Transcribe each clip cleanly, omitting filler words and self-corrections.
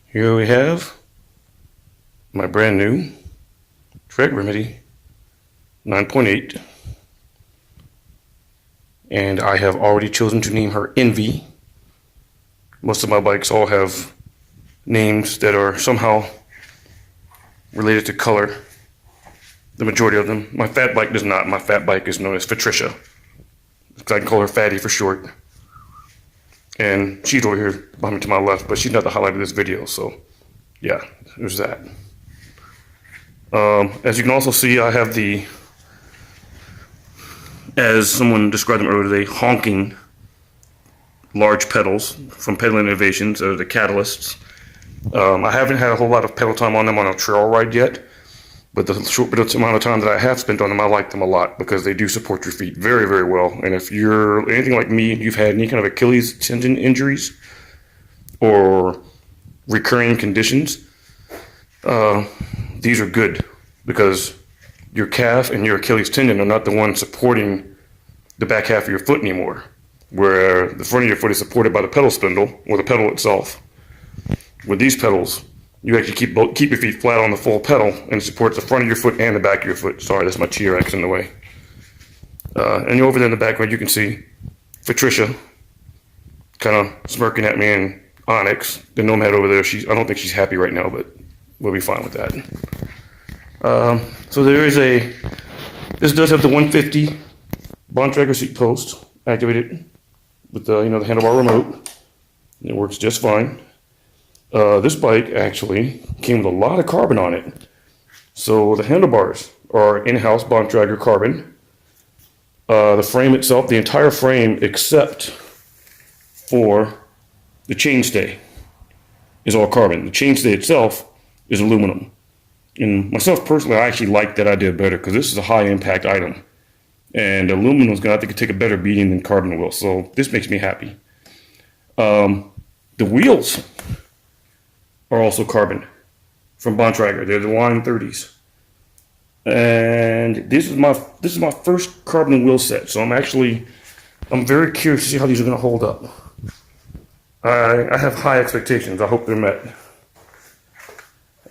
Here we have my brand new Trek Remedy 9.8, and I have already chosen to name her Envy. Most of my bikes all have names that are somehow related to color. The majority of them. My fat bike does not. My fat bike is known as Patricia. I can call her Fatty for short. And she's over here behind me to my left, but she's not the highlight of this video, so yeah, there's that. As you can also see, I have the, as someone described them earlier, the honking large pedals from Pedaling Innovations, or the Catalysts. I haven't had a whole lot of pedal time on them on a trail ride yet, but the short bit of amount of time that I have spent on them, I like them a lot because they do support your feet very, very well. And if you're anything like me, you've had any kind of Achilles tendon injuries or recurring conditions, these are good because your calf and your Achilles tendon are not the ones supporting the back half of your foot anymore, where the front of your foot is supported by the pedal spindle or the pedal itself. With these pedals, you actually keep your feet flat on the full pedal, and it supports the front of your foot and the back of your foot. Sorry, that's my T-Rex in the way. And over there in the background, you can see Patricia kind of smirking at me, and Onyx, the Nomad over there. I don't think she's happy right now, but we'll be fine with that. So there is this does have the 150 Bontrager seat post activated with the the handlebar remote. It works just fine. This bike actually came with a lot of carbon on it. So the handlebars are in-house Bontrager carbon. The frame itself, the entire frame except for the chainstay, is all carbon. The chainstay itself is aluminum. And myself personally, I actually like that idea better because this is a high impact item. And aluminum is going to have to take a better beating than carbon will. So this makes me happy. The wheels are also carbon from Bontrager. They're the Line 30s. And this is my first carbon wheel set. So I'm very curious to see how these are going to hold up. I have high expectations. I hope they're met.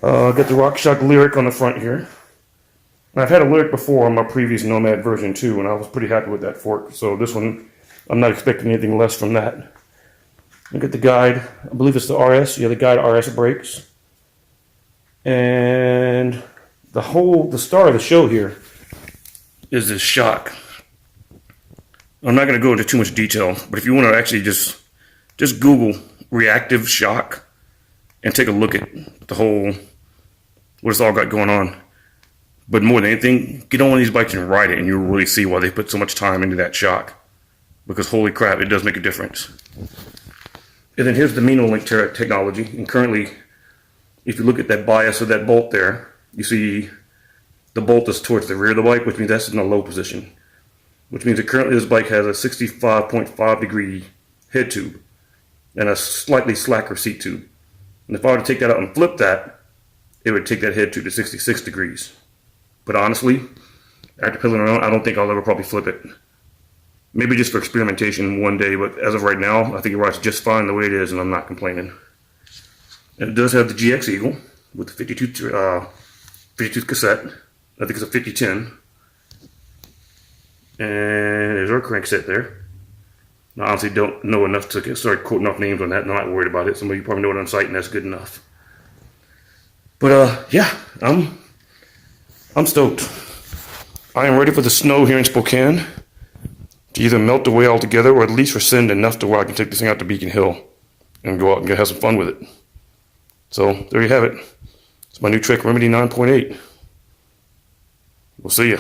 Got the RockShox Lyric on the front here. And I've had a Lyric before on my previous Nomad version too, and I was pretty happy with that fork. So this one, I'm not expecting anything less from that. Look at the guide. I believe it's the RS. Yeah, the guide RS brakes. And the star of the show here is this shock. I'm not going to go into too much detail, but if you want to actually just Google reactive shock and take a look at what it's all got going on. But more than anything, get on one of these bikes and ride it, and you'll really see why they put so much time into that shock. Because holy crap, it does make a difference. And then here's the Menolink technology. And currently, if you look at that bias of that bolt there, you see the bolt is towards the rear of the bike, which means that's in a low position. Which means that currently this bike has a 65.5 degree head tube and a slightly slacker seat tube. And if I were to take that out and flip that, it would take that head tube to 66 degrees. But honestly, after pedaling around, I don't think I'll ever probably flip it. Maybe just for experimentation one day, but as of right now, I think it rides just fine the way it is, and I'm not complaining. And it does have the GX Eagle with the 52 cassette. I think it's a 5010. And there's our crankset there. I honestly don't know enough to start quoting off names on that. I'm not worried about it. Somebody probably know it on site, and that's good enough. But yeah, I'm stoked. I am ready for the snow here in Spokane to either melt away altogether or at least rescind enough to where I can take this thing out to Beacon Hill and go out and have some fun with it. So there you have it. It's my new Trek Remedy 9.8. We'll see ya.